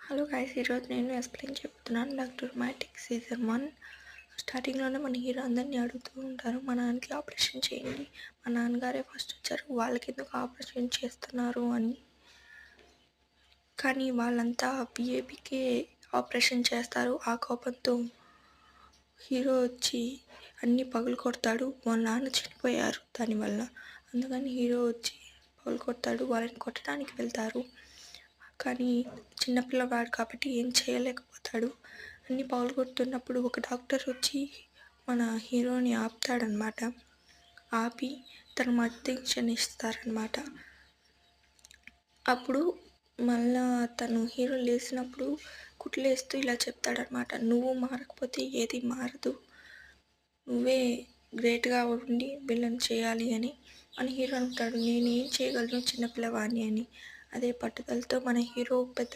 Hello guys, ఈరోజు నేను explain చెప్తున్నాను డాక్టర్ మ్యాటిక్ సీజన్ 1. స్టార్టింగ్లోనే మన హీరో అందరినీ అడుగుతూ ఉంటారు, మా నాన్నకి ఆపరేషన్ చేయండి, మా నాన్నగారే ఫస్ట్ వచ్చారు, వాళ్ళకి ఎందుకు ఆపరేషన్ చేస్తున్నారు అని. కానీ వాళ్ళంతా బీఏబీకే ఆపరేషన్ చేస్తారు. ఆ కోపంతో హీరో వచ్చి అన్నీ పగులు కొడతాడు. వాళ్ళ నాన్న చనిపోయారు దానివల్ల. అందుకని హీరో వచ్చి పగులు కొడతాడు. వాళ్ళని కొట్టడానికి వెళ్తారు. కానీ చిన్నపిల్లవాడు కాబట్టి ఏం చేయలేకపోతాడు. అన్నీ పగలగొడుతున్నప్పుడు ఒక డాక్టర్ వచ్చి మన హీరోని ఆపుతాడనమాట. ఆపి తన మత్తు ఇంజెక్షన్ ఇస్తారనమాట. అప్పుడు మళ్ళా తను హీరో లేచినప్పుడు కుట్లేస్తూ ఇలా చెప్తాడనమాట, నువ్వు మారకపోతే ఏది మారదు, నువ్వే గ్రేట్గా ఉండి విలన్ చేయాలి అని. మన హీరో అంటాడు, నేను ఏం చేయగలను చిన్నపిల్లవాడిని అని. అదే పట్టుదలతో మన హీరో పెద్ద